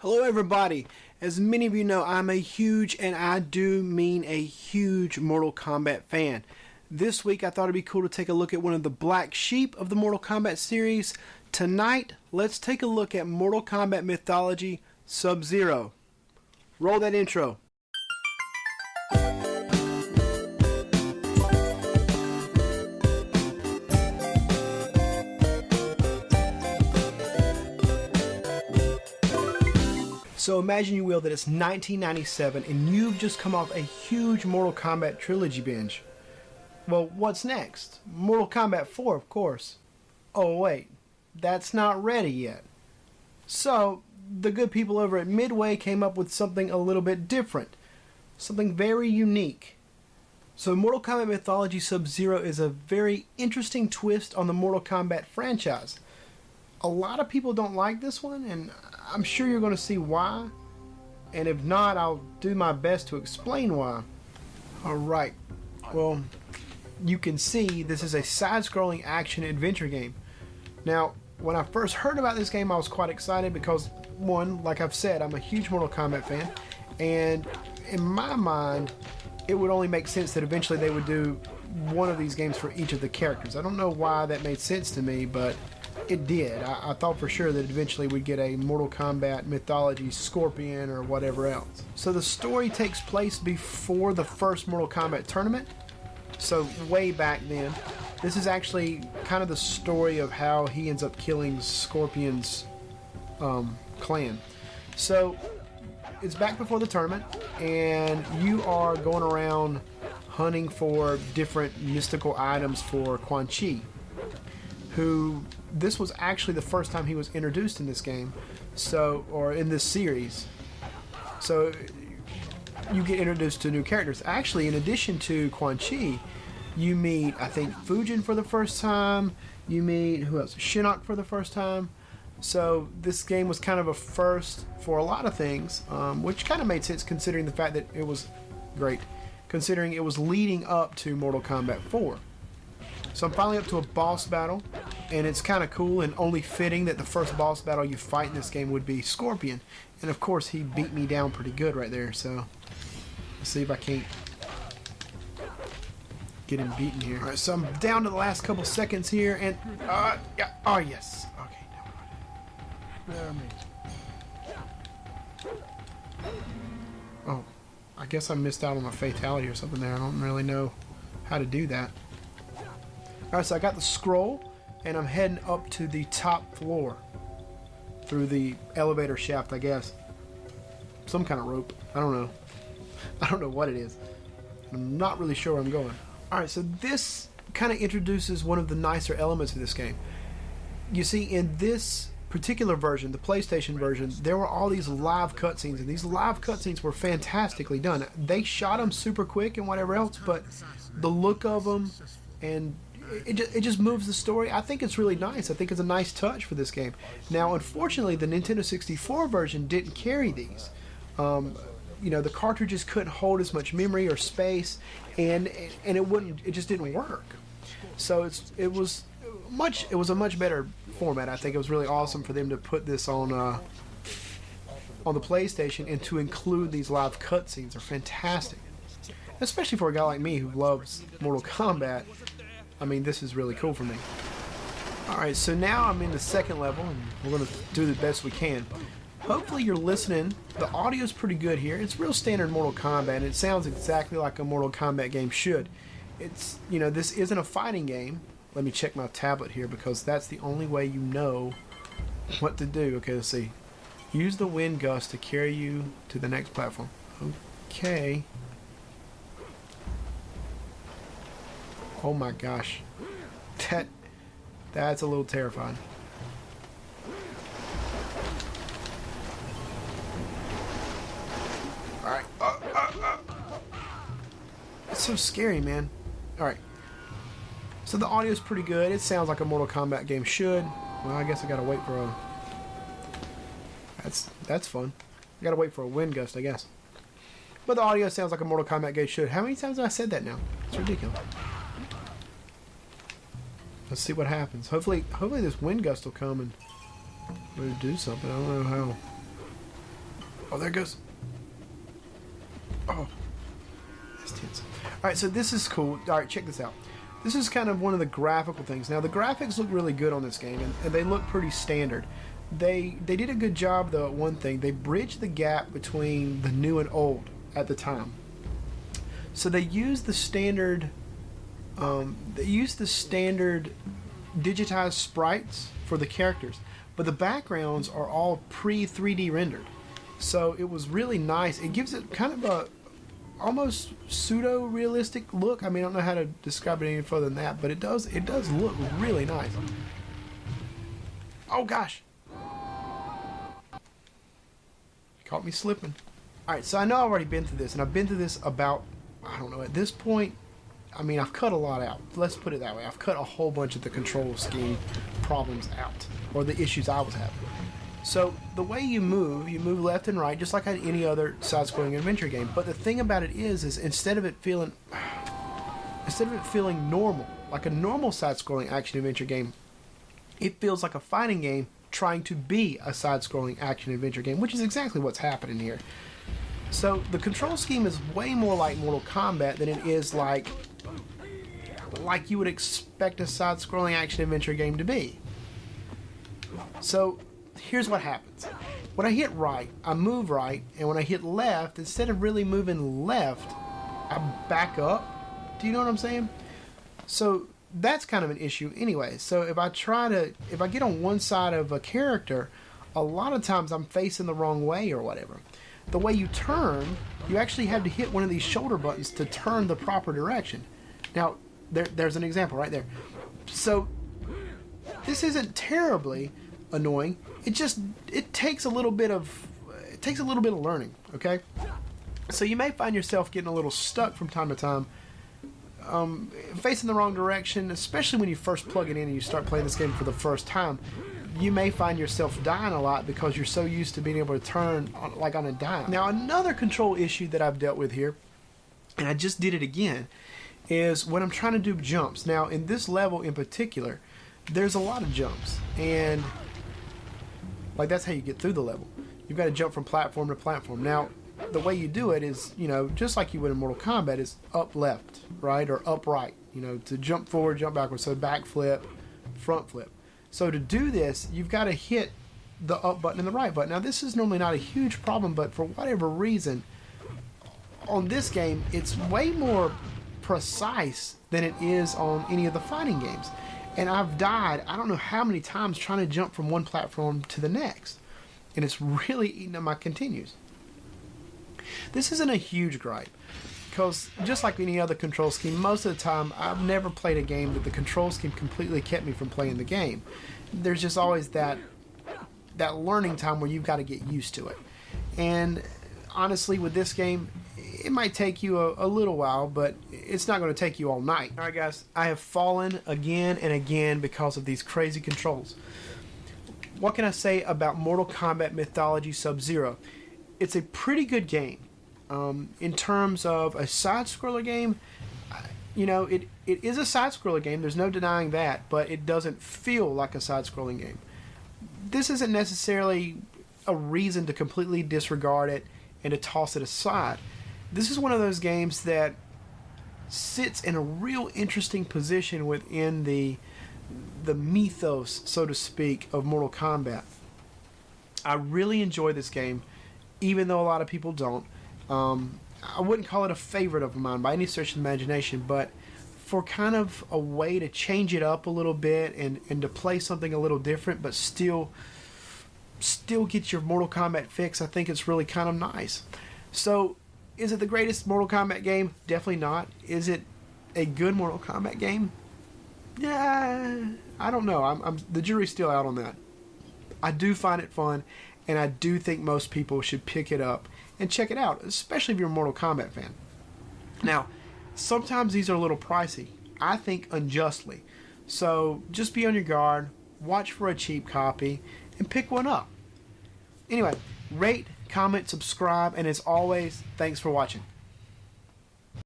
Hello everybody. As many of you know, I'm a huge, and I do mean a huge, Mortal Kombat fan. This week I thought it'd be cool to take a look at one of the black sheep of the Mortal Kombat series. Tonight, let's take a look at Mortal Kombat Mythology Sub-Zero. Roll that intro. So imagine you will that it's 1997 and you've just come off a huge Mortal Kombat trilogy binge. Well, what's next? Mortal Kombat 4, of course. Oh wait, that's not ready yet. So, the good people over at Midway came up with something a little bit different. Something very unique. So Mortal Kombat Mythology Sub-Zero is a very interesting twist on the Mortal Kombat franchise. A lot of people don't like this one, and I'm sure you're going to see why. And if not, I'll do my best to explain why. Alright, well, you can see this is a side-scrolling action-adventure game. Now, when I first heard about this game, I was quite excited because, one, like I've said, I'm a huge Mortal Kombat fan. And in my mind, it would only make sense that eventually they would do one of these games for each of the characters. I don't know why that made sense to me, but it did. I thought for sure that eventually we'd get a Mortal Kombat Mythology Scorpion or whatever else. So the story takes place before the first Mortal Kombat tournament. So way back then. This is actually kind of the story of how he ends up killing Scorpion's clan. So it's back before the tournament, and you are going around hunting for different mystical items for Quan Chi, who this was actually the first time he was introduced in this game, or in this series. So you get introduced to new characters. Actually, in addition to Quan Chi, you meet, I think, Fujin for the first time. You meet, who else? Shinnok for the first time. So this game was kind of a first for a lot of things, which kind of made sense considering the fact that it was great, considering it was leading up to Mortal Kombat 4. So I'm finally up to a boss battle, and it's kind of cool and only fitting that the first boss battle you fight in this game would be Scorpion. And of course he beat me down pretty good right there, so let's see if I can't get him beaten here. Alright, so I'm down to the last couple seconds here, and yeah, oh yes. Okay, never mind. Oh, I guess I missed out on a fatality or something there. I don't really know how to do that. Alright, so I got the scroll, and I'm heading up to the top floor through the elevator shaft, I guess. Some kind of rope. I don't know. I don't know what it is. I'm not really sure where I'm going. Alright, so this kind of introduces one of the nicer elements of this game. You see, in this particular version, the PlayStation version, there were all these live cutscenes, and these live cutscenes were fantastically done. They shot them super quick and whatever else, but the look of them and it just moves the story. I think it's really nice. I think it's a nice touch for this game. Now, unfortunately, the Nintendo 64 version didn't carry these. You know, the cartridges couldn't hold as much memory or space, and it just didn't work. So it was a much better format. I think it was really awesome for them to put this on the PlayStation and to include these live cutscenes. Are fantastic, especially for a guy like me who loves Mortal Kombat. I mean, this is really cool for me. Alright, so now I'm in the second level, and we're going to do the best we can. Hopefully you're listening. The audio's pretty good here. It's real standard Mortal Kombat, and it sounds exactly like a Mortal Kombat game should. It's, you know, this isn't a fighting game. Let me check my tablet here, because that's the only way you know what to do. Okay, let's see. Use the wind gust to carry you to the next platform. Okay. Oh my gosh, that's a little terrifying. All right, it's so scary, man. All right, so the audio's pretty good. It sounds like a Mortal Kombat game should. Well, I guess I gotta wait for a. That's fun. I gotta wait for a wind gust, I guess. But the audio sounds like a Mortal Kombat game should. How many times have I said that now? It's ridiculous. Let's see what happens. Hopefully this wind gust will come and do something. I don't know how. Oh, there it goes. Oh, that's tense. Alright, so this is cool. Alright, check this out. This is kind of one of the graphical things. Now, the graphics look really good on this game, and they look pretty standard. They did a good job, though, at one thing. They bridged the gap between the new and old at the time. So they used the standard... digitized sprites for the characters, but the backgrounds are all pre-3D rendered. So it was really nice. It gives it kind of a almost pseudo-realistic look. I mean, I don't know how to describe it any further than that, but it does look really nice. Oh gosh. Caught me slipping. Alright, so I know I've already been through this, and I've been through this about, I don't know, at this point, I mean, I've cut a lot out. Let's put it that way. I've cut a whole bunch of the control scheme problems out, or the issues I was having. So the way you move left and right, just like on any other side-scrolling adventure game. But the thing about it is instead of it feeling normal, like a normal side-scrolling action-adventure game, it feels like a fighting game trying to be a side-scrolling action-adventure game, which is exactly what's happening here. So the control scheme is way more like Mortal Kombat than it is like you would expect a side-scrolling action-adventure game to be. So here's what happens. When I hit right, I move right, and when I hit left, instead of really moving left, I back up. Do you know what I'm saying? So that's kind of an issue anyway. So if I get on one side of a character, a lot of times I'm facing the wrong way or whatever. The way you turn, you actually have to hit one of these shoulder buttons to turn the proper direction. Now, there's an example right there. So this isn't terribly annoying. It takes a little bit of learning, okay? So you may find yourself getting a little stuck from time to time, facing the wrong direction, especially when you first plug it in and you start playing this game for the first time. You may find yourself dying a lot because you're so used to being able to turn like on a dime. Now, another control issue that I've dealt with here, and I just did it again, is when I'm trying to do jumps. Now, in this level in particular, there's a lot of jumps, and like that's how you get through the level. You've got to jump from platform to platform. Now, the way you do it is, just like you would in Mortal Kombat, is up left, right, or up right. To jump forward, jump backwards. So back flip, front flip. So to do this, you've got to hit the up button and the right button. Now, this is normally not a huge problem, but for whatever reason, on this game, it's way more precise than it is on any of the fighting games. And I've died, I don't know how many times, trying to jump from one platform to the next. And it's really eating up my continues. This isn't a huge gripe, because just like any other control scheme, most of the time I've never played a game that the control scheme completely kept me from playing the game. There's just always that learning time where you've got to get used to it. And honestly, with this game, it might take you a little while, but it's not going to take you all night. Alright guys, I have fallen again and again because of these crazy controls. What can I say about Mortal Kombat Mythologies Sub-Zero? It's a pretty good game. In terms of a side-scroller game, it is a side-scroller game, there's no denying that, but it doesn't feel like a side-scrolling game. This isn't necessarily a reason to completely disregard it and to toss it aside. This is one of those games that sits in a real interesting position within the mythos, so to speak, of Mortal Kombat. I really enjoy this game, even though a lot of people don't. I wouldn't call it a favorite of mine by any stretch of the imagination, but for kind of a way to change it up a little bit and to play something a little different, but still get your Mortal Kombat fix, I think it's really kind of nice. So, is it the greatest Mortal Kombat game? Definitely not. Is it a good Mortal Kombat game? Yeah, I don't know. The jury's still out on that. I do find it fun, and I do think most people should pick it up and check it out, especially if you're a Mortal Kombat fan. Now, sometimes these are a little pricey. I think unjustly. So just be on your guard, watch for a cheap copy, and pick one up. Anyway, rate, comment, subscribe, and as always, thanks for watching.